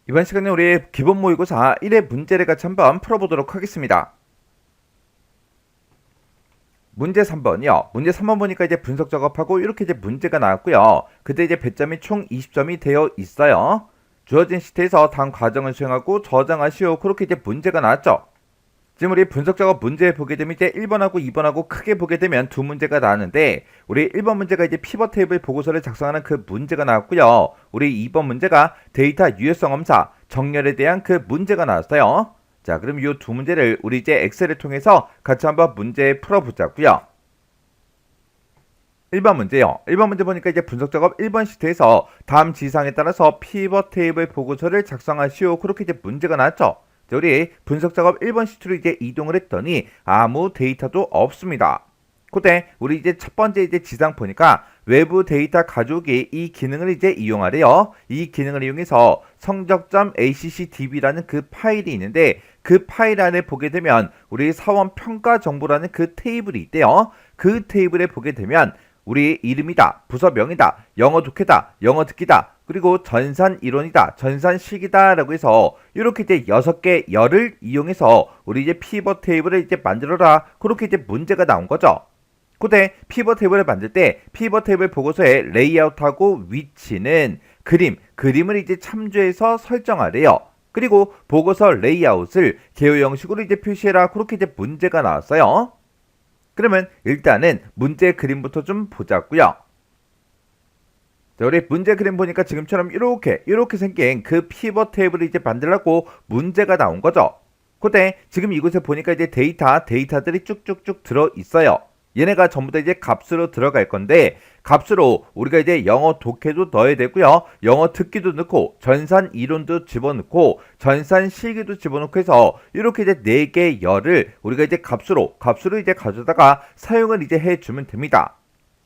이번 시간에 우리 기본 모의고사 1회 문제를 같이 한번 풀어보도록 하겠습니다. 문제 3번이요. 문제 3번 보니까 이제 분석 작업하고 이렇게 이제 문제가 나왔고요. 그때 이제 배점이 총 20점이 되어 있어요. 주어진 시트에서 다음 과정을 수행하고 저장하시오. 그렇게 이제 문제가 나왔죠. 지금 우리 분석 작업 문제 보게 되면 이제 1번하고 2번하고 크게 보게 되면 두 문제가 나왔는데 우리 1번 문제가 이제 피벗 테이블 보고서를 작성하는 그 문제가 나왔고요. 우리 2번 문제가 데이터 유효성 검사 정렬에 대한 그 문제가 나왔어요. 자, 그럼 이 두 문제를 우리 이제 엑셀을 통해서 같이 한번 문제 풀어보자고요. 1번 문제요. 1번 문제 보니까 이제 분석 작업 1번 시트에서 다음 지시사항에 따라서 피벗 테이블 보고서를 작성하시오. 그렇게 이제 문제가 나왔죠. 자, 우리 분석 작업 1번 시트로 이제 이동을 했더니 아무 데이터도 없습니다. 그때 우리 이제 첫 번째 이제 지상 보니까 외부 데이터 가져오기 이 기능을 이제 이용하래요. 이 기능을 이용해서 성적.accdb라는 그 파일이 있는데 그 파일 안에 보게 되면 우리 사원 평가 정보라는 그 테이블이 있대요. 그 테이블에 보게 되면 우리 이름이다, 부서명이다, 영어 독해다, 영어 듣기다, 그리고 전산 이론이다, 전산 식이다 라고 해서 이렇게 이제 6개 열을 이용해서 우리 이제 피벗 테이블을 이제 만들어라. 그렇게 이제 문제가 나온 거죠. 그때 피벗 테이블을 만들 때 피벗 테이블 보고서의 레이아웃하고 위치는 그림을 이제 참조해서 설정하래요. 그리고 보고서 레이아웃을 개요 형식으로 이제 표시해라. 그렇게 이제 문제가 나왔어요. 그러면 일단은 문제 그림부터 좀 보자고요. 자, 우리 문제 그림 보니까 지금처럼 이렇게 생긴 그 피벗 테이블을 이제 만들라고 문제가 나온 거죠. 그때 지금 이곳에 보니까 이제 데이터들이 쭉쭉쭉 들어 있어요. 얘네가 전부 다 이제 값으로 들어갈 건데 값으로 우리가 이제 영어 독해도 넣어야 되고요. 영어 듣기도 넣고 전산 이론도 집어넣고 전산 실기도 집어넣고 해서 이렇게 이제 4개 열을 우리가 이제 값으로 이제 가져다가 사용을 이제 해주면 됩니다.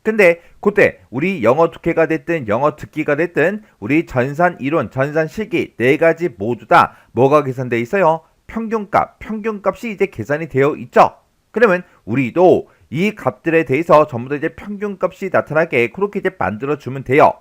근데 그때 우리 영어 독해가 됐든 영어 듣기가 됐든 우리 전산 이론, 전산 실기 4가지 모두 다 뭐가 계산되어 있어요? 평균값이 이제 계산이 되어 있죠. 그러면 우리도 이 값들에 대해서 전부 다 이제 평균값이 나타나게 그렇게 이제 만들어주면 돼요.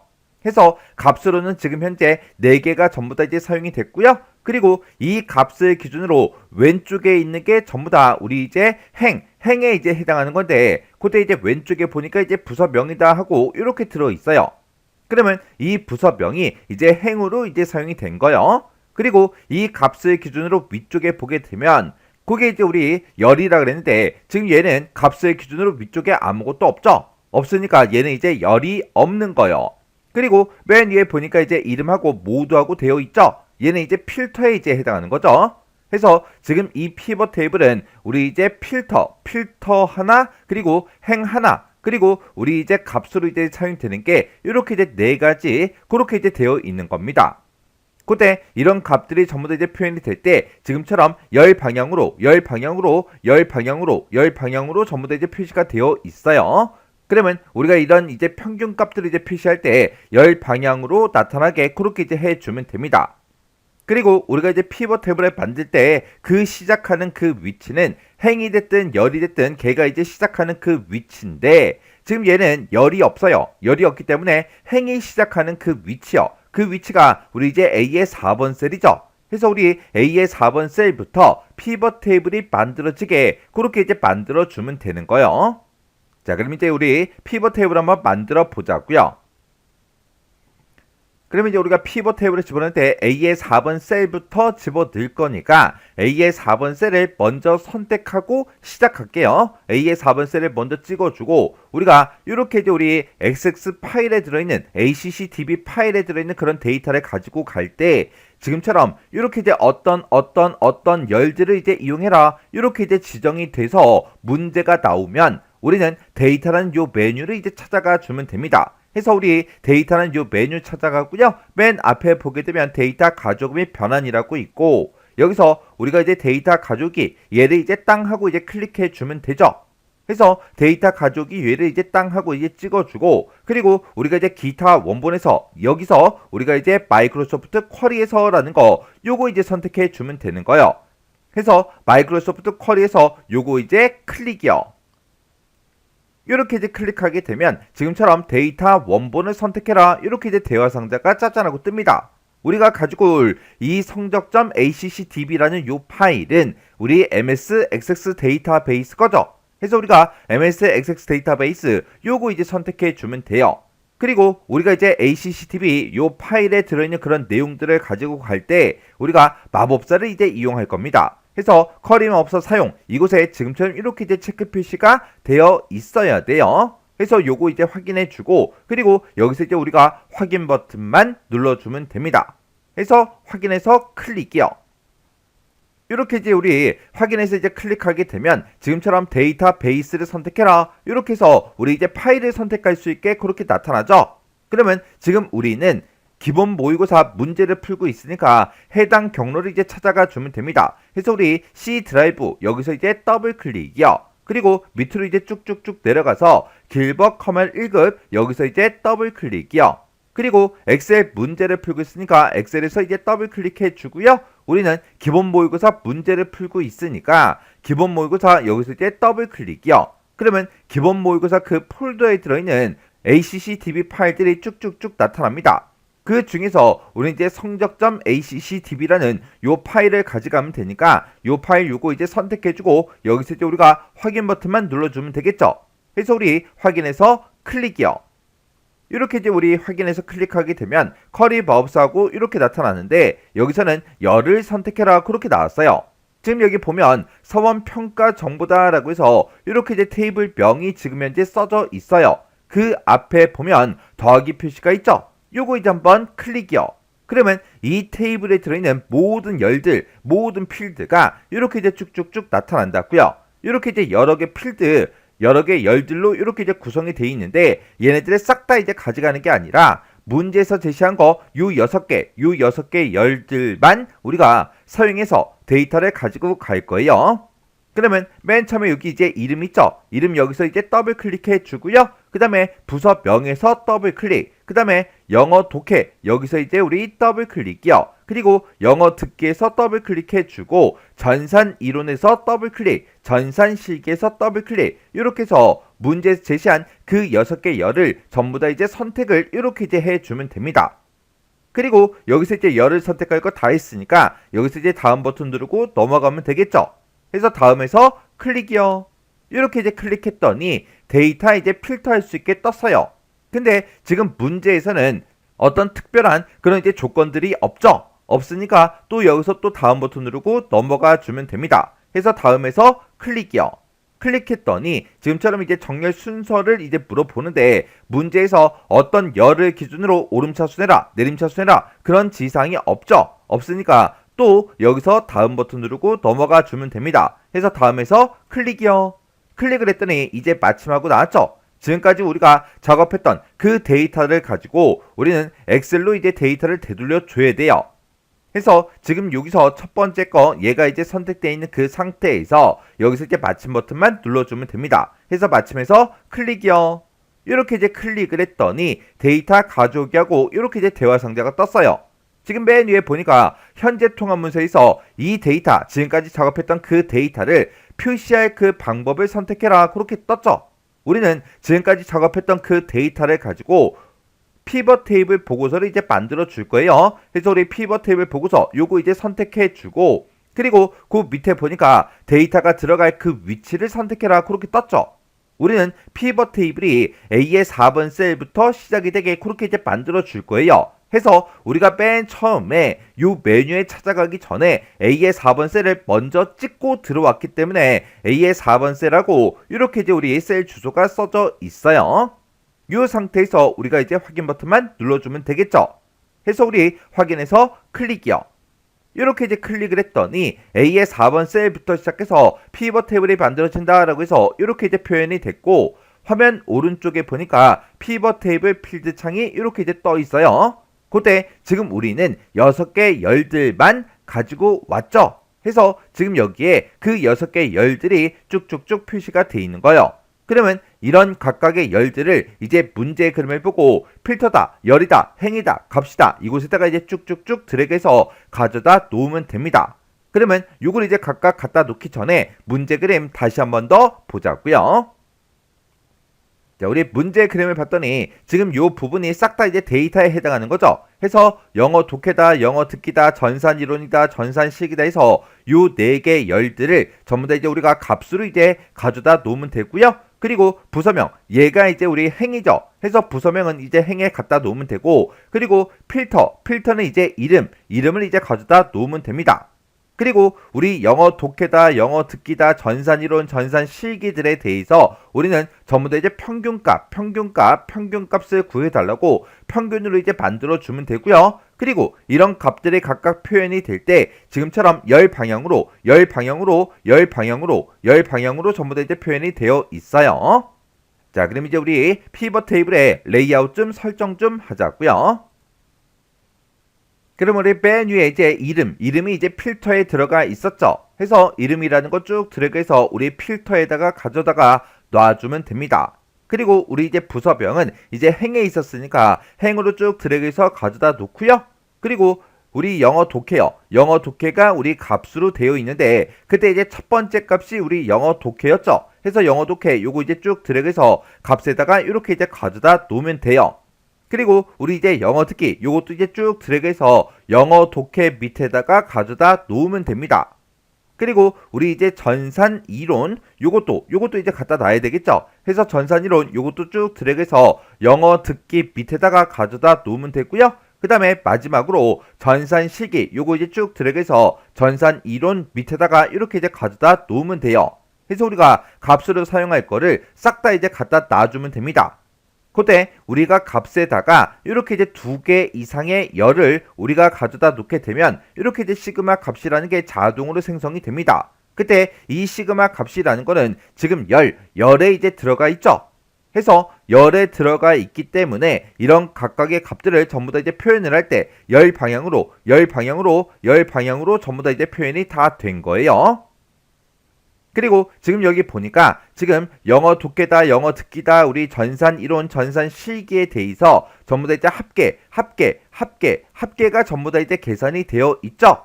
해서 값으로는 지금 현재 4개가 전부 다 이제 사용이 됐고요. 그리고 이 값을 기준으로 왼쪽에 있는 게 전부 다 우리 이제 행에 이제 해당하는 건데 그때 이제 왼쪽에 보니까 이제 부서명이다 하고 이렇게 들어 있어요. 그러면 이 부서명이 이제 행으로 이제 사용이 된 거예요. 그리고 이 값을 기준으로 위쪽에 보게 되면 그게 이제 우리 열이라 그랬는데 지금 얘는 값을 기준으로 위쪽에 아무것도 없죠. 없으니까 얘는 이제 열이 없는 거예요. 그리고 맨 위에 보니까 이제 이름하고 모두하고 되어 있죠. 얘는 이제 필터에 이제 해당하는 거죠. 그래서 지금 이 피벗 테이블은 우리 이제 필터 하나, 그리고 행 하나, 그리고 우리 이제 값으로 이제 사용되는 게 이렇게 이제 4가지 그렇게 이제 되어 있는 겁니다. 그때 이런 값들이 전부 다 이제 표현이 될 때 지금처럼 열 방향으로 전부 다 이제 표시가 되어 있어요. 그러면 우리가 이런 이제 평균 값들을 이제 표시할 때 열 방향으로 나타나게 그렇게 이제 해주면 됩니다. 그리고 우리가 이제 피벗 테이블을 만들 때 그 시작하는 그 위치는 행이 됐든 열이 됐든 걔가 이제 시작하는 그 위치인데 지금 얘는 열이 없어요. 열이 없기 때문에 행이 시작하는 그 위치요. 그 위치가 우리 이제 A의 4번 셀이죠. 그래서 우리 A의 4번 셀부터 피벗 테이블이 만들어지게 그렇게 이제 만들어주면 되는 거예요. 자, 그럼 이제 우리 피벗 테이블 한번 만들어 보자고요. 그러면 이제 우리가 피벗 테이블을 집어넣을 때 A의 4번 셀부터 집어넣을 거니까 A의 4번 셀을 먼저 선택하고 시작할게요. A의 4번 셀을 먼저 찍어주고 우리가 이렇게 이제 우리 XX 파일에 들어있는 ACCDB 파일에 들어있는 그런 데이터를 가지고 갈 때 지금처럼 이렇게 이제 어떤 열들을 이제 이용해라 이렇게 이제 지정이 돼서 문제가 나오면 우리는 데이터라는 요 메뉴를 이제 찾아가 주면 됩니다. 해서 우리 데이터는 요 메뉴 찾아가고요. 맨 앞에 보게 되면 데이터 가족 및 변환이라고 있고 여기서 우리가 이제 데이터 가족이 얘를 이제 땅 하고 이제 클릭해 주면 되죠. 그래서 데이터 가족이 얘를 이제 땅 하고 이제 찍어주고 그리고 우리가 이제 기타 원본에서 여기서 우리가 이제 마이크로소프트 쿼리에서라는 거 요거 이제 선택해 주면 되는 거예요. 그래서 마이크로소프트 쿼리에서 요거 이제 클릭이요. 이렇게 이제 클릭하게 되면 지금처럼 데이터 원본을 선택해라 이렇게 이제 대화 상자가 짭짤하고 뜹니다. 우리가 가지고 올 이 성적.accdb라는 요 파일은 우리 MSXX 데이터베이스 거죠. 그래서 우리가 MSXX 데이터베이스 요거 이제 선택해 주면 돼요. 그리고 우리가 이제 accdb 요 파일에 들어있는 그런 내용들을 가지고 갈 때 우리가 마법사를 이제 이용할 겁니다. 그래서 커리 마법사 사용 이곳에 지금처럼 이렇게 이제 체크 표시가 되어 있어야 돼요. 그래서 요거 이제 확인해 주고 그리고 여기서 이제 우리가 확인 버튼만 눌러주면 됩니다. 그래서 확인해서 클릭이요. 이렇게 이제 우리 확인해서 이제 클릭하게 되면 지금처럼 데이터베이스를 선택해라 이렇게 해서 우리 이제 파일을 선택할 수 있게 그렇게 나타나죠. 그러면 지금 우리는 기본 모의고사 문제를 풀고 있으니까 해당 경로를 이제 찾아가 주면 됩니다. 그래서 우리 C 드라이브 여기서 이제 더블 클릭이요. 그리고 밑으로 이제 쭉쭉쭉 내려가서 길버 커멜 1급 여기서 이제 더블 클릭이요. 그리고 엑셀 문제를 풀고 있으니까 엑셀에서 이제 더블 클릭해 주고요. 우리는 기본 모의고사 문제를 풀고 있으니까 기본 모의고사 여기서 이제 더블 클릭이요. 그러면 기본 모의고사 그 폴더에 들어있는 accdb 파일들이 쭉쭉쭉 나타납니다. 그 중에서 우리는 이제 성적.accdb라는 요 파일을 가져가면 되니까 요 파일 요거 이제 선택해주고 여기서 이제 우리가 확인 버튼만 눌러주면 되겠죠. 그래서 우리 확인해서 클릭이요. 이렇게 이제 우리 확인해서 클릭하게 되면 커리 마법사하고 이렇게 나타나는데 여기서는 열을 선택해라 그렇게 나왔어요. 지금 여기 보면 서원 평가 정보다 라고 해서 이렇게 이제 테이블 명이 지금 현재 써져 있어요. 그 앞에 보면 더하기 표시가 있죠. 요거 이제 한번 클릭이요. 그러면 이 테이블에 들어있는 모든 열들, 모든 필드가 이렇게 이제 쭉쭉쭉 나타난다고요. 이렇게 이제 여러 개 필드, 여러 개 열들로 이렇게 이제 구성이 되어 있는데 얘네들을 싹 다 이제 가져가는 게 아니라 문제에서 제시한 거 요 6개 열들만 우리가 사용해서 데이터를 가지고 갈 거예요. 그러면 맨 처음에 여기 이제 이름 있죠? 이름 여기서 이제 더블 클릭해 주고요. 그 다음에 부서명에서 더블 클릭. 그 다음에 영어 독해 여기서 이제 우리 더블 클릭이요. 그리고 영어 듣기에서 더블 클릭해 주고 전산 이론에서 더블 클릭, 전산 실기에서 더블 클릭. 이렇게 해서 문제에서 제시한 그 6개 열을 전부 다 이제 선택을 이렇게 이제 해 주면 됩니다. 그리고 여기서 이제 열을 선택할 거 다 했으니까 여기서 이제 다음 버튼 누르고 넘어가면 되겠죠. 그래서 다음에서 클릭이요. 이렇게 이제 클릭했더니 데이터 이제 필터할 수 있게 떴어요. 근데 지금 문제에서는 어떤 특별한 그런 이제 조건들이 없죠. 없으니까 또 여기서 또 다음 버튼 누르고 넘어가 주면 됩니다. 그래서 다음에서 클릭이요. 클릭했더니 지금처럼 이제 정렬 순서를 이제 물어보는데 문제에서 어떤 열을 기준으로 오름차순 해라, 내림차순 해라 그런 지시사항이 없죠. 없으니까 또 여기서 다음 버튼 누르고 넘어가 주면 됩니다. 그래서 다음에서 클릭이요. 클릭을 했더니 이제 마침하고 나왔죠. 지금까지 우리가 작업했던 그 데이터를 가지고 우리는 엑셀로 이제 데이터를 되돌려 줘야 돼요. 그래서 지금 여기서 첫 번째 거 얘가 이제 선택되어 있는 그 상태에서 여기서 이제 마침 버튼만 눌러주면 됩니다. 그래서 마침해서 클릭이요. 이렇게 이제 클릭을 했더니 데이터 가져오기 하고 이렇게 이제 대화 상자가 떴어요. 지금 맨 위에 보니까 현재 통합 문서에서 이 데이터, 지금까지 작업했던 그 데이터를 표시할 그 방법을 선택해라 그렇게 떴죠. 우리는 지금까지 작업했던 그 데이터를 가지고 피벗 테이블 보고서를 이제 만들어 줄 거예요. 그래서 우리 피벗 테이블 보고서 요거 이제 선택해 주고 그리고 그 밑에 보니까 데이터가 들어갈 그 위치를 선택해라 그렇게 떴죠. 우리는 피벗 테이블이 A의 4번 셀부터 시작이 되게 그렇게 이제 만들어 줄 거예요. 해서 우리가 맨 처음에 요 메뉴에 찾아가기 전에 A의 4번 셀을 먼저 찍고 들어왔기 때문에 A의 4번 셀하고 이렇게 이제 우리 셀 주소가 써져 있어요. 이 상태에서 우리가 이제 확인 버튼만 눌러주면 되겠죠. 해서 우리 확인해서 클릭이요. 이렇게 이제 클릭을 했더니 A의 4번 셀부터 시작해서 피벗 테이블이 만들어진다라고 해서 이렇게 이제 표현이 됐고 화면 오른쪽에 보니까 피벗 테이블 필드 창이 이렇게 이제 떠 있어요. 그때 지금 우리는 6개 열들만 가지고 왔죠. 해서 지금 여기에 그 6개 열들이 쭉쭉쭉 표시가 돼 있는 거예요. 그러면 이런 각각의 열들을 이제 문제의 그림을 보고 필터다, 열이다, 행이다, 값이다 이곳에다가 이제 쭉쭉쭉 드래그해서 가져다 놓으면 됩니다. 그러면 이걸 이제 각각 갖다 놓기 전에 문제 그림 다시 한 번 더 보자고요. 자, 우리 문제 그림을 봤더니 지금 요 부분이 싹 다 이제 데이터에 해당하는 거죠. 해서 영어 독해다, 영어 듣기다, 전산 이론이다, 전산 실기다 해서 요 네 개 열들을 전부 다 이제 우리가 값으로 이제 가져다 놓으면 되고요. 그리고 부서명, 얘가 이제 우리 행이죠. 해서 부서명은 이제 행에 갖다 놓으면 되고, 그리고 필터는 이제 이름을 이제 가져다 놓으면 됩니다. 그리고 우리 영어 독해다, 영어 듣기다, 전산이론, 전산 실기들에 대해서 우리는 전부 다 이제 평균값을 구해달라고 평균으로 이제 만들어주면 되고요. 그리고 이런 값들이 각각 표현이 될 때 지금처럼 열 방향으로 전부 다 이제 표현이 되어 있어요. 자, 그럼 이제 우리 피벗 테이블의 레이아웃 좀 설정 좀 하자고요. 그럼 우리 맨 위에 이제 이름이 이제 필터에 들어가 있었죠. 해서 이름이라는 거 쭉 드래그해서 우리 필터에다가 가져다가 놔주면 됩니다. 그리고 우리 이제 부서명은 이제 행에 있었으니까 행으로 쭉 드래그해서 가져다 놓고요. 그리고 우리 영어 독해요. 영어 독해가 우리 값으로 되어 있는데 그때 이제 첫 번째 값이 우리 영어 독해였죠. 해서 영어 독해 요거 이제 쭉 드래그해서 값에다가 이렇게 이제 가져다 놓으면 돼요. 그리고 우리 이제 영어 듣기 요것도 이제 쭉 드래그해서 영어 독해 밑에다가 가져다 놓으면 됩니다. 그리고 우리 이제 전산 이론 요것도 이제 갖다 놔야 되겠죠. 해서 전산 이론 요것도 쭉 드래그해서 영어 듣기 밑에다가 가져다 놓으면 되고요. 그 다음에 마지막으로 전산 실기 요거 이제 쭉 드래그해서 전산 이론 밑에다가 이렇게 이제 가져다 놓으면 돼요. 그래서 우리가 값으로 사용할 거를 싹 다 이제 갖다 놔주면 됩니다. 그때 우리가 값에다가 이렇게 이제 2개 이상의 열을 우리가 가져다 놓게 되면 이렇게 이제 시그마 값이라는 게 자동으로 생성이 됩니다. 그때 이 시그마 값이라는 거는 지금 열에 이제 들어가 있죠. 해서 열에 들어가 있기 때문에 이런 각각의 값들을 전부 다 이제 표현을 할 때 열 방향으로 전부 다 이제 표현이 다 된 거예요. 그리고 지금 여기 보니까 지금 영어 독해다, 영어 듣기다, 우리 전산 이론, 전산 실기에 대해서 전부 다 이제 합계가 전부 다 이제 계산이 되어 있죠.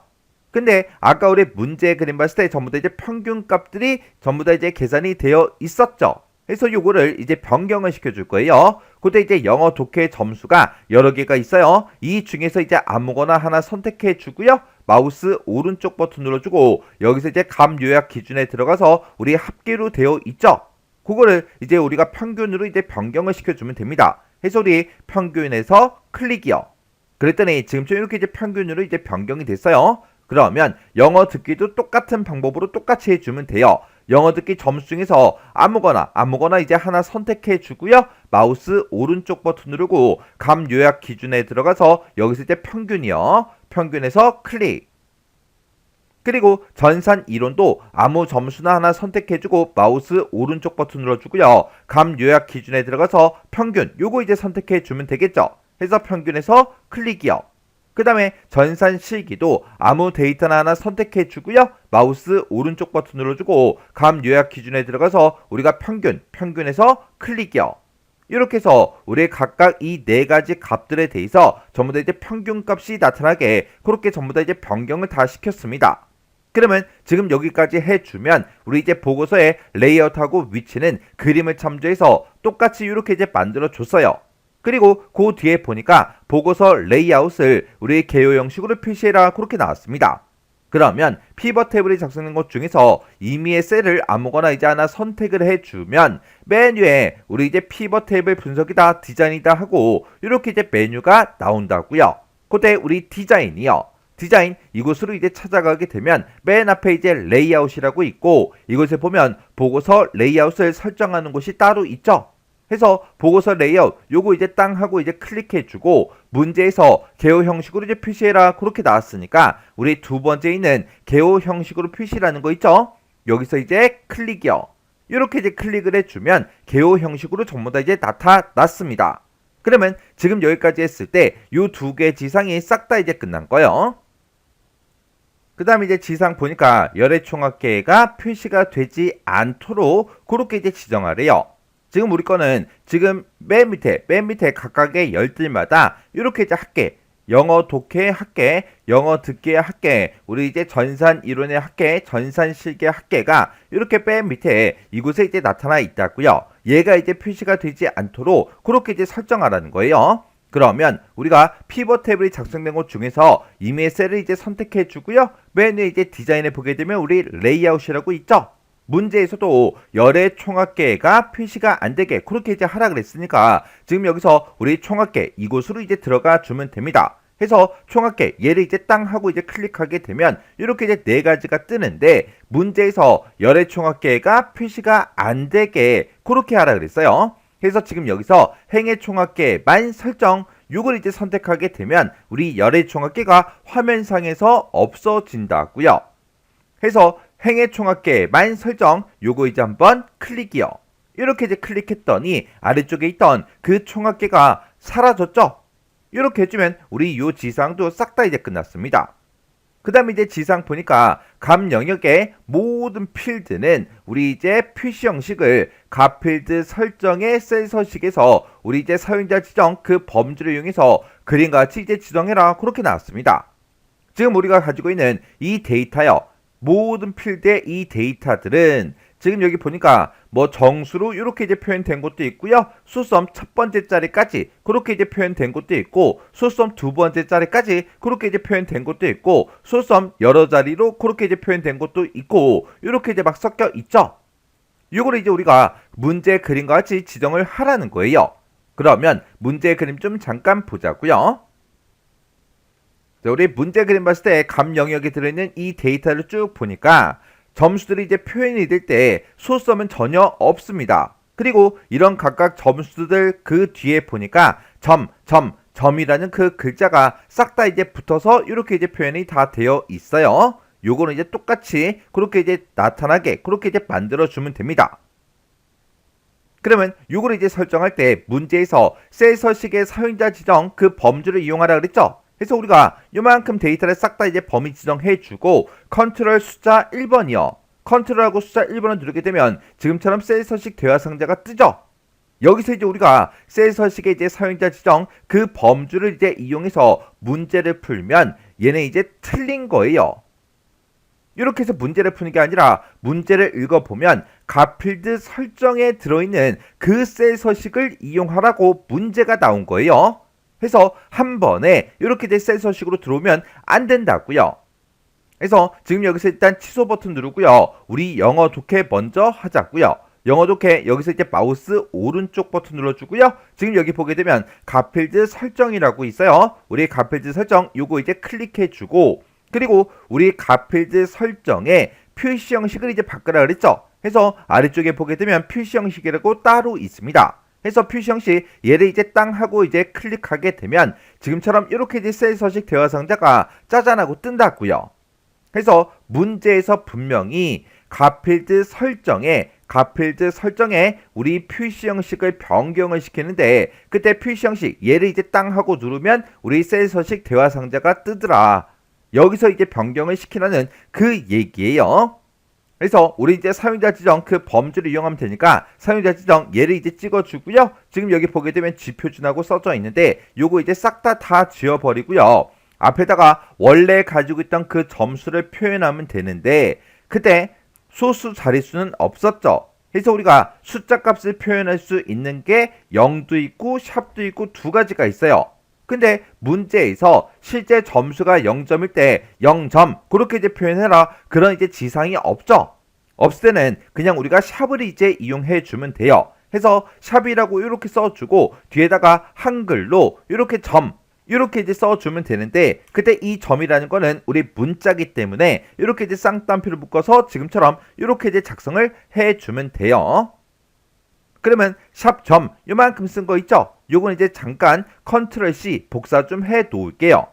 근데 아까 우리 문제 그림 봤을 때 전부 다 이제 평균 값들이 전부 다 이제 계산이 되어 있었죠. 그래서 요거를 이제 변경을 시켜줄 거예요. 그때 이제 영어 독해 점수가 여러 개가 있어요. 이 중에서 이제 아무거나 하나 선택해 주고요. 마우스 오른쪽 버튼 눌러주고 여기서 이제 값 요약 기준에 들어가서 우리 합계로 되어 있죠. 그거를 이제 우리가 평균으로 이제 변경을 시켜주면 됩니다. 해서 우리 평균에서 클릭이요. 그랬더니 지금처럼 이렇게 이제 평균으로 이제 변경이 됐어요. 그러면 영어 듣기도 똑같은 방법으로 똑같이 해주면 돼요. 영어 듣기 점수 중에서 아무거나 이제 하나 선택해 주고요. 마우스 오른쪽 버튼 누르고 값 요약 기준에 들어가서 여기서 이제 평균이요. 평균에서 클릭. 그리고 전산 이론도 아무 점수나 하나 선택해 주고 마우스 오른쪽 버튼 눌러주고요. 값 요약 기준에 들어가서 평균 요거 이제 선택해 주면 되겠죠. 해서 평균에서 클릭이요. 그 다음에 전산 실기도 아무 데이터나 하나 선택해 주고요. 마우스 오른쪽 버튼 눌러주고 값 요약 기준에 들어가서 우리가 평균에서 클릭이요. 이렇게 해서 우리 각각 이 네 가지 값들에 대해서 전부 다 이제 평균 값이 나타나게 그렇게 전부 다 이제 변경을 다 시켰습니다. 그러면 지금 여기까지 해주면 우리 이제 보고서의 레이아웃하고 위치는 그림을 참조해서 똑같이 이렇게 이제 만들어 줬어요. 그리고 그 뒤에 보니까 보고서 레이아웃을 우리 개요 형식으로 표시해라 그렇게 나왔습니다. 그러면 피벗 테이블이 작성된 것 중에서 임의의 셀을 아무거나 이제 하나 선택을 해주면 맨 위에 우리 이제 피벗 테이블 분석이다 디자인이다 하고 이렇게 이제 메뉴가 나온다고요. 그때 우리 디자인 이곳으로 이제 찾아가게 되면 맨 앞에 이제 레이아웃이라고 있고 이곳에 보면 보고서 레이아웃을 설정하는 곳이 따로 있죠. 해서 보고서 레이아웃 요거 이제 땅 하고 이제 클릭해 주고 문제에서 개요 형식으로 이제 표시해라 그렇게 나왔으니까 우리 두 번째 있는 개요 형식으로 표시라는 거 있죠. 여기서 이제 클릭이요. 이렇게 이제 클릭을 해주면 개요 형식으로 전부 다 이제 나타났습니다. 그러면 지금 여기까지 했을 때 요 두 개 지상이 싹 다 이제 끝난 거예요. 그 다음에 이제 지상 보니까 열의 총합계가 표시가 되지 않도록 그렇게 이제 지정하래요. 지금 우리 거는 지금 맨 밑에 각각의 열들마다 이렇게 이제 영어 독해 학계, 영어 듣기 학계, 우리 이제 전산 이론의 학계, 전산 실기 학계가 이렇게 맨 밑에 이곳에 이제 나타나 있다고요. 얘가 이제 표시가 되지 않도록 그렇게 이제 설정하라는 거예요. 그러면 우리가 피벗 태블이 작성된 것 중에서 이메일 셀을 이제 선택해 주고요. 맨 위에 이제 디자인을 보게 되면 우리 레이아웃이라고 있죠. 문제에서도 열의 총합계가 표시가 안 되게 그렇게 이제 하라 그랬으니까 지금 여기서 우리 총합계 이곳으로 이제 들어가 주면 됩니다. 해서 총합계 얘를 이제 땅 하고 이제 클릭하게 되면 이렇게 이제 네 가지가 뜨는데 문제에서 열의 총합계가 표시가 안 되게 그렇게 하라 그랬어요. 그래서 지금 여기서 행의 총합계만 설정 요걸 이제 선택하게 되면 우리 열의 총합계가 화면상에서 없어진다고요. 해서 행의 총합계만 설정 요거 이제 한번 클릭이요. 이렇게 이제 클릭했더니 아래쪽에 있던 그 총합계가 사라졌죠. 이렇게 해주면 우리 요 지상도 싹 다 이제 끝났습니다. 그 다음에 이제 지상 보니까 값 영역의 모든 필드는 우리 이제 표시 형식을 값 필드 설정의 셀 서식에서 우리 이제 사용자 지정 그 범주를 이용해서 그림과 같이 이제 지정해라 그렇게 나왔습니다. 지금 우리가 가지고 있는 이 데이터요. 모든 필드의 이 데이터들은 지금 여기 보니까 뭐 정수로 이렇게 이제 표현된 것도 있고요. 수썸 첫 번째 자리까지 그렇게 이제 표현된 것도 있고 수썸 두 번째 자리까지 그렇게 이제 표현된 것도 있고 수썸 여러 자리로 그렇게 이제 표현된 것도 있고 이렇게 이제 막 섞여 있죠. 이거를 이제 우리가 문제 그림과 같이 지정을 하라는 거예요. 그러면 문제 그림 좀 잠깐 보자고요. 자, 우리 문제 그림 봤을 때 값 영역에 들어있는 이 데이터를 쭉 보니까 점수들이 이제 표현이 될 때 소수점은 전혀 없습니다. 그리고 이런 각각 점수들 그 뒤에 보니까 점이라는 그 글자가 싹 다 이제 붙어서 이렇게 이제 표현이 다 되어 있어요. 요거는 이제 똑같이 그렇게 이제 나타나게 그렇게 이제 만들어주면 됩니다. 그러면 요거를 이제 설정할 때 문제에서 셀 서식의 사용자 지정 그 범주를 이용하라 그랬죠? 그래서 우리가 요만큼 데이터를 싹 다 이제 범위 지정해주고 컨트롤 숫자 1번이요. 컨트롤하고 숫자 1번을 누르게 되면 지금처럼 셀 서식 대화 상자가 뜨죠. 여기서 이제 우리가 셀 서식의 이제 사용자 지정 그 범주를 이제 이용해서 문제를 풀면 얘는 이제 틀린 거예요. 이렇게 해서 문제를 푸는 게 아니라 문제를 읽어보면 값 필드 설정에 들어있는 그 셀 서식을 이용하라고 문제가 나온 거예요. 해서 한 번에 이렇게 된 셀 서식으로 들어오면 안 된다고요. 그래서 지금 여기서 일단 취소 버튼 누르고요. 우리 영어 독해 먼저 하자고요. 영어 독해 여기서 이제 마우스 오른쪽 버튼 눌러주고요. 지금 여기 보게 되면 값 필드 설정이라고 있어요. 우리 값 필드 설정 요거 이제 클릭해주고 그리고 우리 값 필드 설정에 표시 형식을 이제 바꾸라 그랬죠. 해서 아래쪽에 보게 되면 표시 형식이라고 따로 있습니다. 해서 표시 형식 얘를 이제 땅 하고 이제 클릭하게 되면 지금처럼 이렇게 이제 셀 서식 대화 상자가 짜잔하고 뜬다고요. 해서 문제에서 분명히 값 필드 설정에 우리 표시 형식을 변경을 시키는데 그때 표시 형식 얘를 이제 땅 하고 누르면 우리 셀 서식 대화 상자가 뜨더라. 여기서 이제 변경을 시키라는 그 얘기예요. 그래서 우리 이제 사용자 지정 그 범주를 이용하면 되니까 사용자 지정 얘를 이제 찍어주고요. 지금 여기 보게 되면 지표준하고 써져 있는데 요거 이제 싹 다 지워버리고요. 앞에다가 원래 가지고 있던 그 점수를 표현하면 되는데 그때 소수 자릿수는 없었죠. 그래서 우리가 숫자 값을 표현할 수 있는 게 0도 있고 샵도 있고 두 가지가 있어요. 근데 문제에서 실제 점수가 0점일 때 0점 그렇게 이제 표현해라 그런 이제 지상이 없죠. 없을 때는 그냥 우리가 샵을 이제 이용해 주면 돼요. 해서 샵이라고 이렇게 써주고 뒤에다가 한글로 이렇게 이렇게 이제 써주면 되는데 그때 이 점이라는 거는 우리 문자기 때문에 이렇게 이제 쌍따옴표를 묶어서 지금처럼 이렇게 이제 작성을 해주면 돼요. 그러면 샵 점 요만큼 쓴 거 있죠? 요건 이제 잠깐 컨트롤 C 복사 좀 해 놓을게요.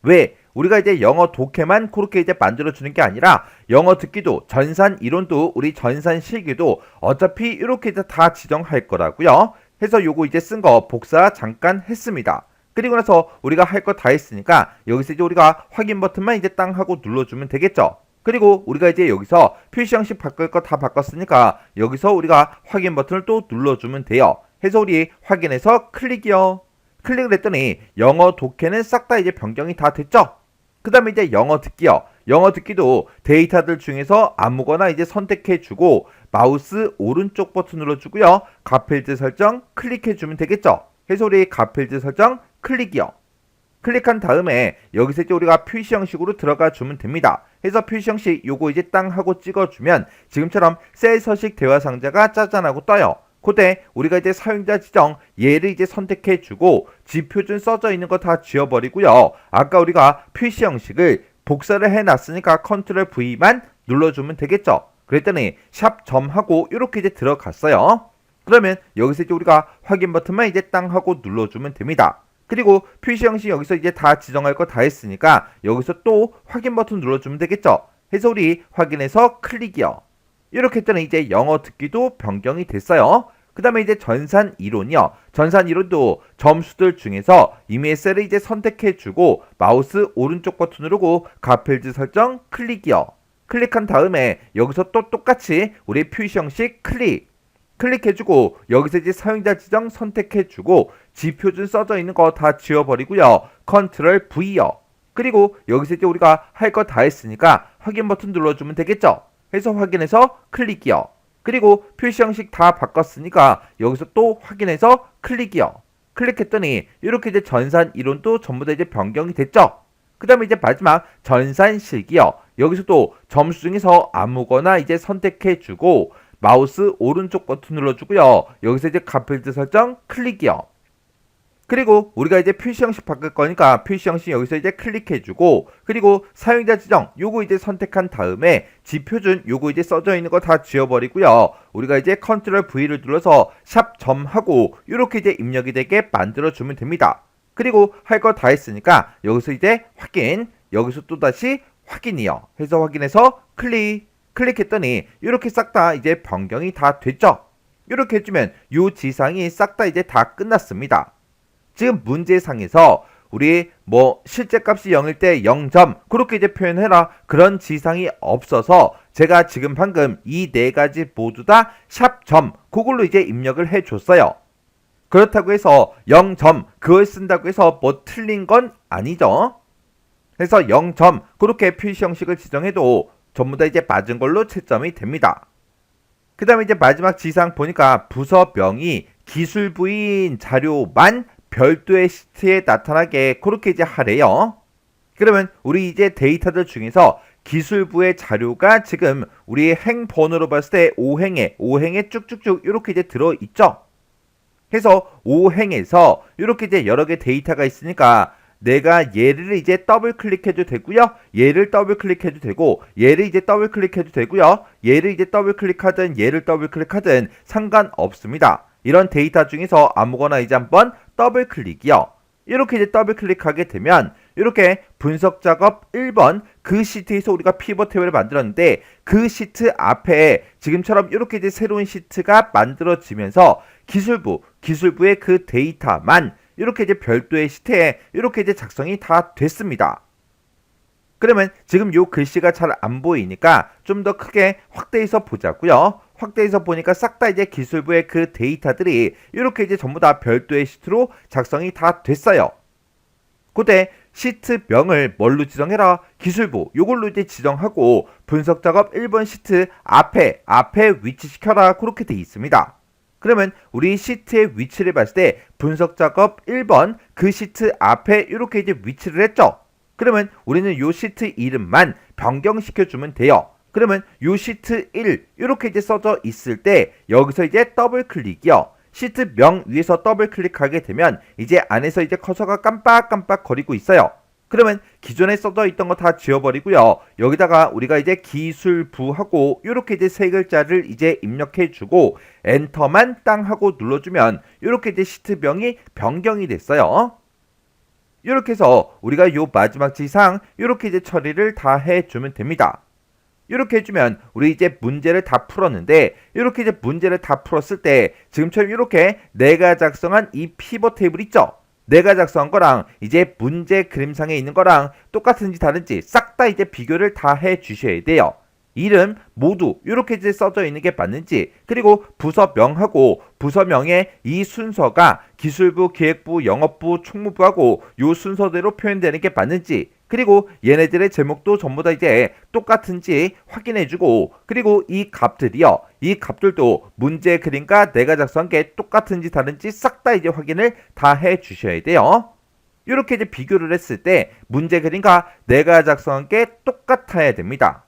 왜? 우리가 이제 영어 독해만 그렇게 이제 만들어주는 게 아니라 영어 듣기도 전산 이론도 우리 전산 실기도 어차피 이렇게 이제 다 지정할 거라고요. 해서 요거 이제 쓴 거 복사 잠깐 했습니다. 그리고 나서 우리가 할 거 다 했으니까 여기서 이제 우리가 확인 버튼만 이제 땅 하고 눌러주면 되겠죠. 그리고 우리가 이제 여기서 표시 형식 바꿀 거 다 바꿨으니까 여기서 우리가 확인 버튼을 또 눌러주면 돼요. 해서 우리 확인해서 클릭이요. 클릭을 했더니 영어 독해는 싹 다 이제 변경이 다 됐죠. 그 다음에 이제 영어 듣기요. 영어 듣기도 데이터들 중에서 아무거나 이제 선택해주고 마우스 오른쪽 버튼 눌러주고요. 가필드 설정 클릭해주면 되겠죠. 그래서 우리 가필드 설정 클릭이요. 클릭한 다음에 여기서 이제 우리가 표시 형식으로 들어가 주면 됩니다. 그래서 표시 형식 요거 이제 땅 하고 찍어주면 지금처럼 셀 서식 대화 상자가 짜잔하고 떠요. 그때 우리가 이제 사용자 지정 얘를 이제 선택해주고 지표준 써져 있는 거 다 지워버리고요. 아까 우리가 표시 형식을 복사를 해놨으니까 컨트롤 V만 눌러주면 되겠죠. 그랬더니 샵 점하고 이렇게 이제 들어갔어요. 그러면 여기서 이제 우리가 확인 버튼만 이제 땅 하고 눌러주면 됩니다. 그리고 표시 형식 여기서 이제 다 지정할 거 다 했으니까 여기서 또 확인 버튼 눌러주면 되겠죠. 해서 우리 확인해서 클릭이요. 이렇게 했더니 이제 영어 듣기도 변경이 됐어요. 그 다음에 이제 전산 이론이요. 전산 이론도 점수들 중에서 이미의 셀을 이제 선택해주고 마우스 오른쪽 버튼 누르고 가필드 설정 클릭이요. 클릭한 다음에 여기서 또 똑같이 우리 표시 형식 클릭해주고 여기서 이제 사용자 지정 선택해주고 지표준 써져 있는 거 다 지워버리고요. 컨트롤 V요. 그리고 여기서 이제 우리가 할 거 다 했으니까 확인 버튼 눌러주면 되겠죠. 해서 확인해서 클릭이요. 그리고 표시 형식 다 바꿨으니까 여기서 또 확인해서 클릭이요. 클릭했더니 이렇게 이제 전산 이론도 전부 다 이제 변경이 됐죠. 그 다음에 이제 마지막 전산 실기요. 여기서도 점수 중에서 아무거나 이제 선택해주고 마우스 오른쪽 버튼 눌러주고요. 여기서 이제 가필드 설정 클릭이요. 그리고 우리가 이제 표시 형식 바꿀 거니까 표시 형식 여기서 이제 클릭해주고 그리고 사용자 지정 요거 이제 선택한 다음에 지표준 요거 이제 써져 있는 거 다 지워버리고요. 우리가 이제 컨트롤 V를 눌러서 샵 점하고 이렇게 이제 입력이 되게 만들어주면 됩니다. 그리고 할 거 다 했으니까 여기서 이제 확인 여기서 또다시 확인이요. 해서 확인해서 클릭했더니 이렇게 싹 다 이제 변경이 다 됐죠. 이렇게 해주면 요 지상이 싹 다 이제 다 끝났습니다. 지금 문제상에서 우리 실제 값이 0일 때 0점 그렇게 이제 표현해라 그런 지상이 없어서 제가 지금 방금 이 네 가지 모두 다 샵 점 그걸로 이제 입력을 해줬어요. 그렇다고 해서 0점 그걸 쓴다고 해서 틀린 건 아니죠. 그래서 0점 그렇게 표시 형식을 지정해도 전부 다 이제 맞은 걸로 채점이 됩니다. 그 다음에 이제 마지막 지상 보니까 부서명이 기술부인 자료만 별도의 시트에 나타나게 그렇게 이제 하래요. 그러면 우리 이제 데이터들 중에서 기술부의 자료가 지금 우리 행 번호로 봤을 때 5행에 쭉쭉쭉 이렇게 이제 들어있죠. 그래서 5행에서 이렇게 이제 여러 개 데이터가 있으니까 내가 얘를 이제 더블 클릭해도 되고요. 얘를 더블 클릭해도 되고 얘를 이제 더블 클릭해도 되고요. 얘를 이제 더블 클릭하든 얘를 더블 클릭하든 상관없습니다. 이런 데이터 중에서 아무거나 이제 한번 더블 클릭이요. 이렇게 이제 더블 클릭하게 되면 이렇게 분석 작업 1번 그 시트에서 우리가 피벗 테이블을 만들었는데 그 시트 앞에 지금처럼 이렇게 이제 새로운 시트가 만들어지면서 기술부의 그 데이터만 이렇게 이제 별도의 시트에 이렇게 이제 작성이 다 됐습니다. 그러면 지금 요 글씨가 잘 안 보이니까 좀 더 크게 확대해서 보자고요. 확대해서 보니까 싹 다 이제 기술부의 그 데이터들이 이렇게 이제 전부 다 별도의 시트로 작성이 다 됐어요. 그때 시트명을 뭘로 지정해라? 기술부 요걸로 이제 지정하고 분석 작업 1번 시트 앞에 위치시켜라 그렇게 돼 있습니다. 그러면 우리 시트의 위치를 봤을 때 분석 작업 1번 그 시트 앞에 이렇게 이제 위치를 했죠. 그러면 우리는 요 시트 이름만 변경시켜주면 돼요. 그러면 요 시트 1 이렇게 이제 써져 있을 때 여기서 이제 더블 클릭이요. 시트 명 위에서 더블 클릭하게 되면 이제 안에서 이제 커서가 깜빡깜빡 거리고 있어요. 그러면 기존에 써져 있던 거 다 지워버리고요. 여기다가 우리가 이제 기술부하고 이렇게 이제 세 글자를 이제 입력해주고 엔터만 땅 하고 눌러주면 이렇게 이제 시트명이 변경이 됐어요. 이렇게 해서 우리가 요 마지막 지상 이렇게 이제 처리를 다 해주면 됩니다. 이렇게 해주면 우리 이제 문제를 다 풀었는데 이렇게 이제 문제를 다 풀었을 때 지금처럼 이렇게 내가 작성한 이 피벗 테이블 있죠? 내가 작성한 거랑 이제 문제 그림상에 있는 거랑 똑같은지 다른지 싹 다 이제 비교를 다 해주셔야 돼요. 이름 모두 이렇게 이제 써져 있는 게 맞는지, 그리고 부서명하고 부서명의 이 순서가 기술부, 기획부, 영업부, 총무부하고 요 순서대로 표현되는 게 맞는지, 그리고 얘네들의 제목도 전부 다 이제 똑같은지 확인해주고, 그리고 이 값들이요, 이 값들도 문제 그림과 내가 작성한 게 똑같은지 다른지 싹 다 이제 확인을 다 해주셔야 돼요. 이렇게 이제 비교를 했을 때 문제 그림과 내가 작성한 게 똑같아야 됩니다.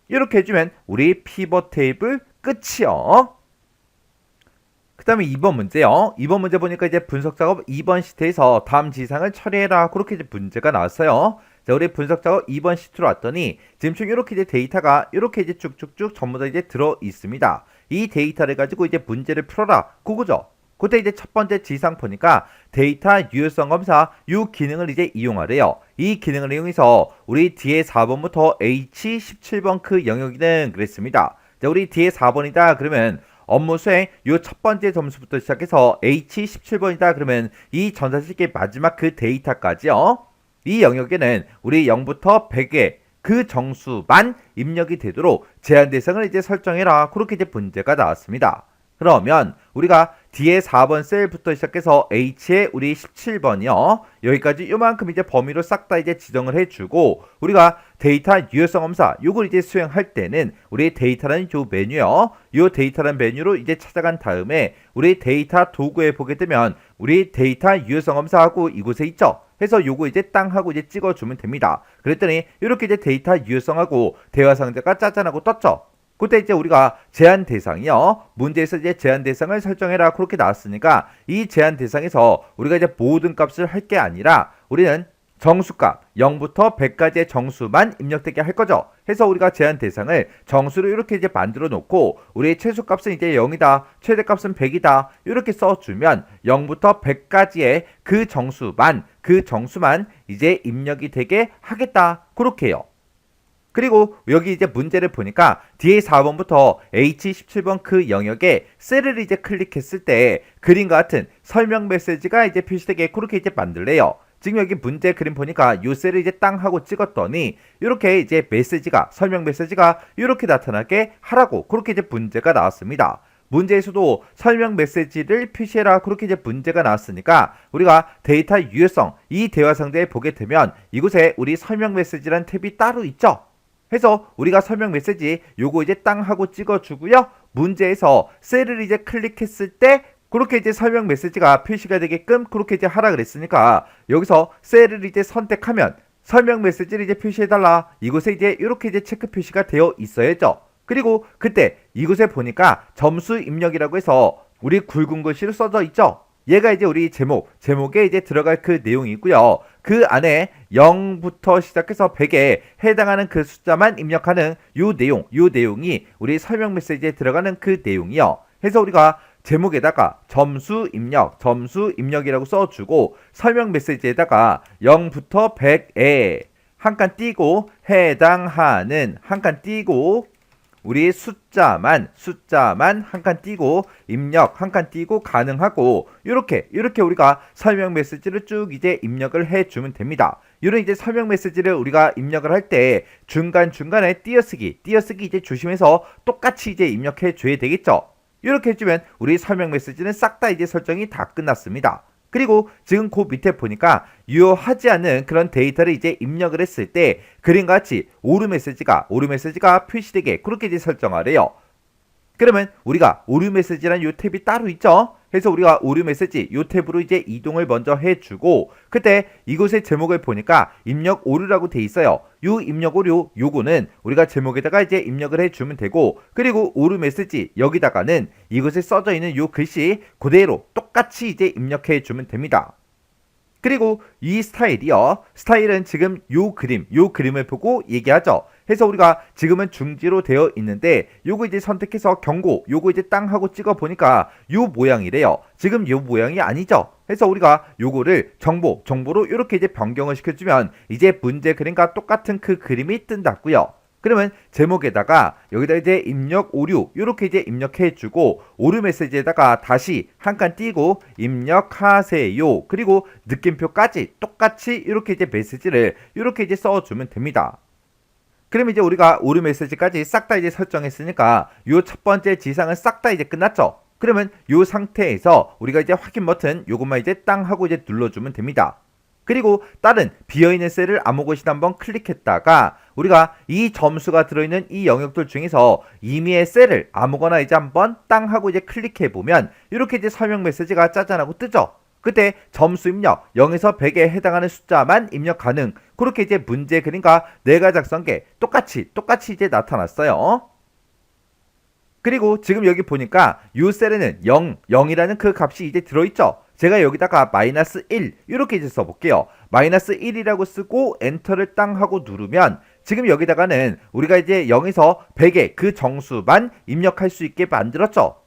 이렇게 해주면 우리 피벗 테이블 끝이요. 그 다음에 2번 문제요. 2번 문제 보니까 이제 분석 작업 2번 시트에서 다음 지상을 처리해라. 그렇게 이제 문제가 나왔어요. 자, 우리 분석 작업 2번 시트로 왔더니 지금 이렇게 이제 데이터가 이렇게 이제 쭉쭉쭉 전부 다 이제 들어 있습니다. 이 데이터를 가지고 이제 문제를 풀어라. 그거죠. 그때 이제 첫 번째 지상 보니까 데이터 유효성 검사 이 기능을 이제 이용하래요. 이 기능을 이용해서 우리 뒤에 4번부터 H17번 그 영역이는 그랬습니다. 자, 우리 뒤에 4번이다 그러면 업무 수행 요 첫 번째 점수부터 시작해서 H17번이다 그러면 이 전자식의 마지막 그 데이터까지요. 이 영역에는 우리 0부터 100의 그 정수만 입력이 되도록 제한 대상을 이제 설정해라. 그렇게 이제 문제가 나왔습니다. 그러면 우리가 뒤에 4번 셀부터 시작해서 H에 우리 17번이요. 여기까지 요만큼 이제 범위로 싹 다 이제 지정을 해주고, 우리가 데이터 유효성 검사 요걸 이제 수행할 때는 우리 데이터라는 요 메뉴요. 요 데이터라는 메뉴로 이제 찾아간 다음에 우리 데이터 도구에 보게 되면 우리 데이터 유효성 검사하고 이곳에 있죠. 해서 요거 이제 땅 하고 이제 찍어주면 됩니다. 그랬더니 이렇게 이제 데이터 유효성하고 대화 상자가 짜잔하고 떴죠. 그때 이제 우리가 제한 대상이요. 문제에서 이제 제한 대상을 설정해라. 그렇게 나왔으니까 이 제한 대상에서 우리가 이제 모든 값을 할 게 아니라 우리는 정수값 0부터 100까지의 정수만 입력되게 할 거죠. 해서 우리가 제한 대상을 정수로 이렇게 이제 만들어 놓고 우리의 최소값은 이제 0이다. 최대값은 100이다. 이렇게 써주면 0부터 100까지의 그 정수만 이제 입력이 되게 하겠다. 그렇게 해요. 그리고 여기 이제 문제를 보니까 뒤에 4번부터 H17번 그 영역에 셀을 이제 클릭했을 때 그림과 같은 설명 메시지가 이제 표시되게 그렇게 이제 만들래요. 지금 여기 문제 그림 보니까 요 셀을 이제 땅 하고 찍었더니 이렇게 이제 메시지가 설명 메시지가 이렇게 나타나게 하라고 그렇게 이제 문제가 나왔습니다. 문제에서도 설명 메시지를 표시해라 그렇게 이제 문제가 나왔으니까 우리가 데이터 유효성 이 대화 상자에 보게 되면 이곳에 우리 설명 메시지라는 탭이 따로 있죠. 해서 우리가 설명 메시지 요거 이제 땅 하고 찍어주고요. 문제에서 셀을 이제 클릭했을 때 그렇게 이제 설명 메시지가 표시가 되게끔 그렇게 이제 하라 그랬으니까 여기서 셀을 이제 선택하면 설명 메시지를 이제 표시해달라. 이곳에 이제 이렇게 이제 체크 표시가 되어 있어야죠. 그리고 그때 이곳에 보니까 점수 입력이라고 해서 우리 굵은 글씨로 써져 있죠. 얘가 이제 우리 제목에 이제 들어갈 그 내용이고요. 그 안에 0부터 시작해서 100에 해당하는 그 숫자만 입력하는 요 내용이 우리 설명 메시지에 들어가는 그 내용이요. 해서 우리가 제목에다가 점수 입력이라고 써주고 설명 메시지에다가 0부터 100에 한 칸 띄고 해당하는 한 칸 띄고 우리 숫자만 한 칸 띄고 입력 한 칸 띄고 가능하고 이렇게 우리가 설명 메시지를 쭉 이제 입력을 해주면 됩니다. 이런 이제 설명 메시지를 우리가 입력을 할 때 중간중간에 띄어쓰기 이제 조심해서 똑같이 이제 입력해 줘야 되겠죠. 이렇게 해주면 우리 설명 메시지는 싹 다 이제 설정이 다 끝났습니다. 그리고 지금 그 밑에 보니까 유효하지 않은 그런 데이터를 이제 입력을 했을 때 그림과 같이 오류 메시지가 표시되게 그렇게 이제 설정하래요. 그러면 우리가 오류 메시지라는 요 탭이 따로 있죠. 그래서 우리가 오류 메시지 요 탭으로 이제 이동을 먼저 해주고 그때 이곳의 제목을 보니까 입력 오류라고 돼 있어요. 요 입력 오류 요거는 우리가 제목에다가 이제 입력을 해주면 되고 그리고 오류 메시지 여기다가는 이곳에 써져 있는 요 글씨 그대로 똑같이 이제 입력해 주면 됩니다. 그리고 이 스타일은 지금 요 그림을 보고 얘기하죠. 해서 우리가 지금은 중지로 되어 있는데 요거 이제 선택해서 경고 요거 이제 땅 하고 찍어 보니까 요 모양이래요. 지금 요 모양이 아니죠. 해서 우리가 요거를 정보로 이렇게 이제 변경을 시켜주면 이제 문제 그림과 똑같은 그 그림이 뜬다고요. 그러면 제목에다가 여기다 이제 입력 오류 이렇게 이제 입력해주고 오류 메시지에다가 다시 한 칸 띄고 입력하세요. 그리고 느낌표까지 똑같이 이렇게 이제 메시지를 이렇게 이제 써주면 됩니다. 그럼 이제 우리가 오류 메시지까지 싹 다 이제 설정했으니까 요 첫 번째 지상은 싹 다 이제 끝났죠. 그러면 요 상태에서 우리가 이제 확인 버튼 요것만 이제 땅 하고 이제 눌러주면 됩니다. 그리고 다른 비어있는 셀을 아무 곳이나 한번 클릭했다가 우리가 이 점수가 들어있는 이 영역들 중에서 임의의 셀을 아무거나 이제 한번 땅 하고 이제 클릭해보면 이렇게 이제 설명 메시지가 짜잔하고 뜨죠. 그때 점수 입력 0에서 100에 해당하는 숫자만 입력 가능. 그렇게 이제 문제 그림과 내가 작성한 게 똑같이 이제 나타났어요. 그리고 지금 여기 보니까 이 셀에는 0이라는 그 값이 이제 들어있죠. 제가 여기다가 마이너스 1 이렇게 이제 써볼게요. 마이너스 1이라고 쓰고 엔터를 땅 하고 누르면 지금 여기다가는 우리가 이제 0에서 100의 그 정수만 입력할 수 있게 만들었죠.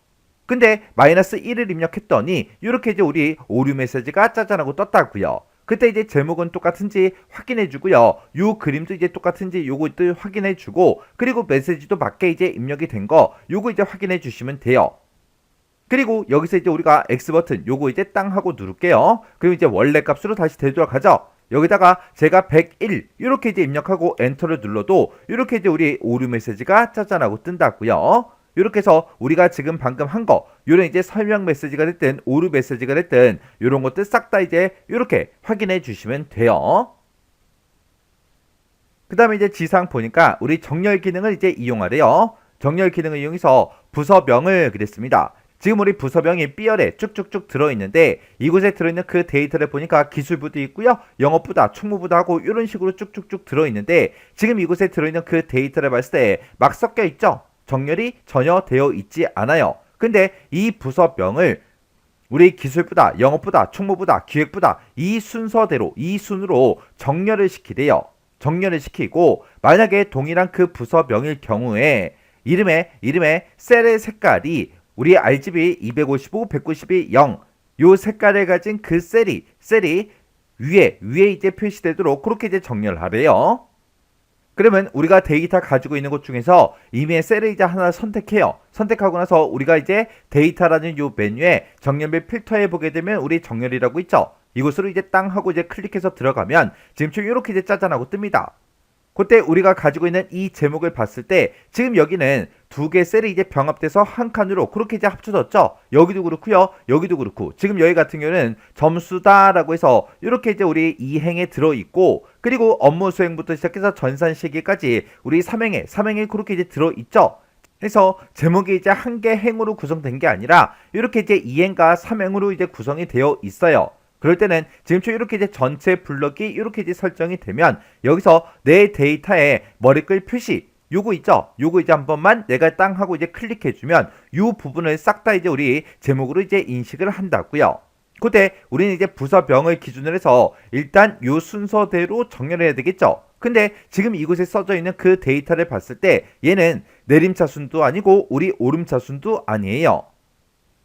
근데 마이너스 1을 입력했더니 이렇게 이제 우리 오류 메시지가 짜잔하고 떴다고요. 그때 이제 제목은 똑같은지 확인해주고요. 요 그림도 이제 똑같은지 요것도 확인해주고 그리고 메시지도 맞게 이제 입력이 된 거 요거 이제 확인해주시면 돼요. 그리고 여기서 이제 우리가 X 버튼 요거 이제 땅 하고 누를게요. 그리고 이제 원래 값으로 다시 되돌아가죠. 여기다가 제가 101 이렇게 이제 입력하고 엔터를 눌러도 이렇게 이제 우리 오류 메시지가 짜잔하고 뜬다고요. 이렇게 해서 우리가 지금 방금 한 거 요런 이제 설명 메시지가 됐든 오류 메시지가 됐든 요런 것들 싹 다 이제 이렇게 확인해 주시면 돼요. 그 다음에 이제 지상 보니까 우리 정렬 기능을 이제 이용하래요. 정렬 기능을 이용해서 부서명을 그렸습니다. 지금 우리 부서명이 B열에 쭉쭉쭉 들어있는데 이곳에 들어있는 그 데이터를 보니까 기술부도 있고요. 영업부다, 총무부다 하고 이런 식으로 쭉쭉쭉 들어있는데 지금 이곳에 들어있는 그 데이터를 봤을 때 막 섞여 있죠. 정렬이 전혀 되어 있지 않아요. 근데 이 부서명을 우리 기술부다, 영업부다, 총무부다, 기획부다 이 순서대로 이 순으로 정렬을 시키래요. 정렬을 시키고 만약에 동일한 그 부서명일 경우에 이름에 셀의 색깔이 우리 RGB 255, 192, 0 요 색깔을 가진 그 셀이 위에 이제 표시되도록 그렇게 이제 정렬하래요. 그러면 우리가 데이터 가지고 있는 것 중에서 이미의 셀을 이제 하나 선택해요. 선택하고 나서 우리가 이제 데이터라는 요 메뉴에 정렬 및 필터에 보게 되면 우리 정렬이라고 있죠. 이곳으로 이제 땅 하고 이제 클릭해서 들어가면 지금처럼 이렇게 이제 짜잔하고 뜹니다. 그때 우리가 가지고 있는 이 제목을 봤을 때 지금 여기는 두 개 셀이 이제 병합돼서 한 칸으로 그렇게 이제 합쳐졌죠. 여기도 그렇고요. 여기도 그렇고 지금 여기 같은 경우는 점수다라고 해서 이렇게 이제 우리 2행에 들어있고 그리고 업무 수행부터 시작해서 전산 시기까지 우리 3행에 그렇게 이제 들어있죠. 그래서 제목이 이제 한 개 행으로 구성된 게 아니라 이렇게 이제 2행과 3행으로 이제 구성이 되어 있어요. 그럴 때는 지금처럼 이렇게 이제 전체 블럭이 이렇게 이제 설정이 되면 여기서 내 데이터에 머리글 표시 요거 있죠? 요거 이제 한 번만 내가 땅 하고 이제 클릭해주면 요 부분을 싹 다 이제 우리 제목으로 이제 인식을 한다고요. 그때 우리는 이제 부서명을 기준으로 해서 일단 요 순서대로 정렬해야 되겠죠? 근데 지금 이곳에 써져 있는 그 데이터를 봤을 때 얘는 내림차순도 아니고 우리 오름차순도 아니에요.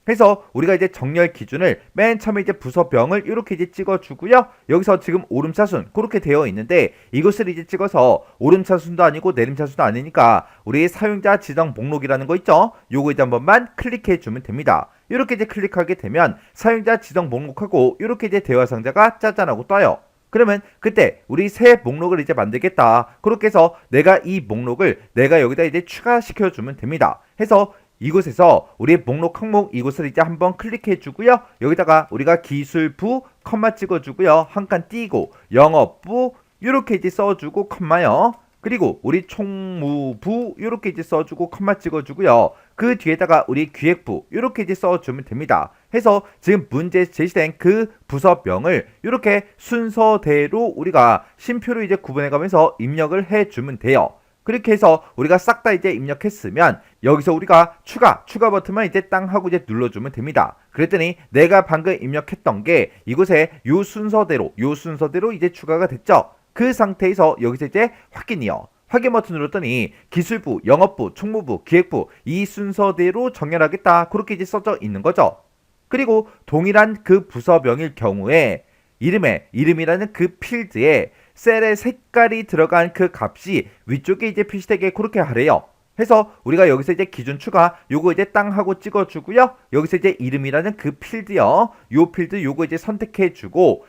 그래서 우리가 이제 정렬 기준을 맨 처음에 이제 부서명을 이렇게 이제 찍어주고요. 여기서 지금 오름차순 그렇게 되어 있는데 이것을 이제 찍어서 오름차순도 아니고 내림차순도 아니니까 우리 사용자 지정 목록이라는 거 있죠. 요거 이제 한 번만 클릭해 주면 됩니다. 이렇게 이제 클릭하게 되면 사용자 지정 목록하고 이렇게 이제 대화 상자가 짜잔하고 떠요. 그러면 그때 우리 새 목록을 이제 만들겠다. 그렇게 해서 내가 이 목록을 내가 여기다 이제 추가시켜 주면 됩니다. 해서 이곳에서 우리 목록 항목 이곳을 이제 한번 클릭해 주고요. 여기다가 우리가 기술부 컴마 찍어 주고요. 한 칸 띄고 영업부 이렇게 이제 써주고 컴마요. 그리고 우리 총무부 이렇게 이제 써주고 컴마 찍어주고요. 그 뒤에다가 우리 기획부 이렇게 이제 써주면 됩니다. 해서 지금 문제 제시된 그 부서명을 이렇게 순서대로 우리가 쉼표로 이제 구분해가면서 입력을 해주면 돼요. 그렇게 해서 우리가 싹 다 이제 입력했으면 여기서 우리가 추가 버튼만 이제 땅 하고 이제 눌러주면 됩니다. 그랬더니 내가 방금 입력했던 게 이곳에 요 순서대로 이제 추가가 됐죠. 그 상태에서 여기서 이제 확인이요. 확인 버튼 눌렀더니 기술부, 영업부, 총무부, 기획부 이 순서대로 정렬하겠다. 그렇게 이제 써져 있는 거죠. 그리고 동일한 그 부서명일 경우에 이름이라는 그 필드에 셀의 색깔이 들어간 그 값이 위쪽에 이제 표시되게 그렇게 하래요. 해서 우리가 여기서 이제 기준 추가 요거 이제 땅 하고 찍어주고요. 여기서 이제 이름이라는 그 필드요. 요 필드 요거 이제 선택해주고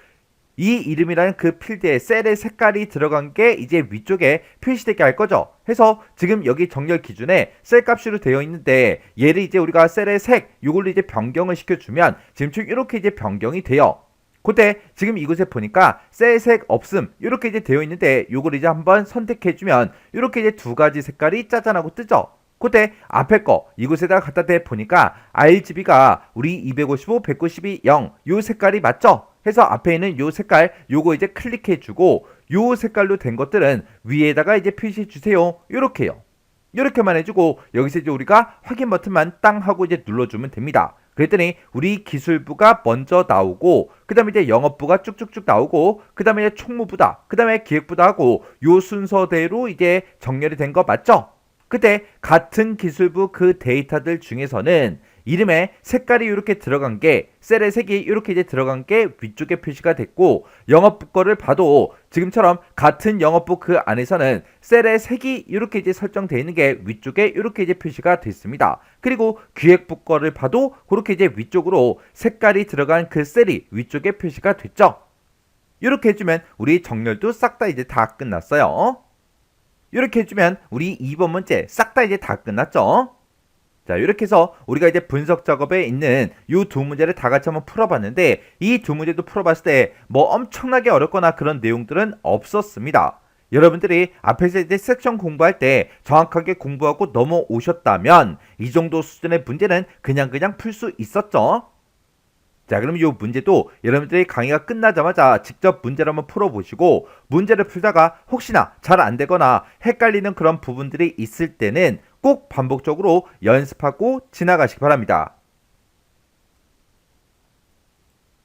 이 이름이라는 그 필드에 셀의 색깔이 들어간 게 이제 위쪽에 표시되게 할 거죠. 해서 지금 여기 정렬 기준에 셀 값으로 되어 있는데 얘를 이제 우리가 셀의 색 이걸로 이제 변경을 시켜주면 지금 이렇게 이제 변경이 돼요. 그때 지금 이곳에 보니까 셀 색 없음 이렇게 이제 되어 있는데 요걸 이제 한번 선택해주면 이렇게 이제 두 가지 색깔이 짜잔하고 뜨죠. 그때 앞에 거 이곳에다가 갖다 대 보니까 RGB가 우리 255, 192, 0 요 색깔이 맞죠? 해서 앞에 있는 요 색깔 요거 이제 클릭해주고 요 색깔로 된 것들은 위에다가 이제 표시해 주세요. 요렇게요. 요렇게만 해주고 여기서 이제 우리가 확인 버튼만 땅 하고 이제 눌러주면 됩니다. 그랬더니 우리 기술부가 먼저 나오고 그 다음에 이제 영업부가 쭉쭉쭉 나오고 그 다음에 이제 총무부다 그 다음에 기획부다 하고 요 순서대로 이제 정렬이 된 거 맞죠? 그때 같은 기술부 그 데이터들 중에서는 이름에 색깔이 이렇게 들어간 게 셀의 색이 이렇게 이제 들어간 게 위쪽에 표시가 됐고 영업부 거를 봐도 지금처럼 같은 영업부 그 안에서는 셀의 색이 이렇게 이제 설정되어 있는 게 위쪽에 이렇게 이제 표시가 됐습니다. 그리고 기획부 거를 봐도 그렇게 이제 위쪽으로 색깔이 들어간 그 셀이 위쪽에 표시가 됐죠. 이렇게 해주면 우리 정렬도 싹 다 이제 다 끝났어요. 이렇게 해주면 우리 2번 문제 싹 다 이제 다 끝났죠. 자, 이렇게 해서 우리가 이제 분석 작업에 있는 이 두 문제를 다 같이 한번 풀어봤는데 이 두 문제도 풀어봤을 때 뭐 엄청나게 어렵거나 그런 내용들은 없었습니다. 여러분들이 앞에서 이제 섹션 공부할 때 정확하게 공부하고 넘어오셨다면 이 정도 수준의 문제는 그냥 풀 수 있었죠. 자, 그럼 이 문제도 여러분들이 강의가 끝나자마자 직접 문제를 한번 풀어보시고 문제를 풀다가 혹시나 잘 안되거나 헷갈리는 그런 부분들이 있을 때는 꼭 반복적으로 연습하고 지나가시기 바랍니다.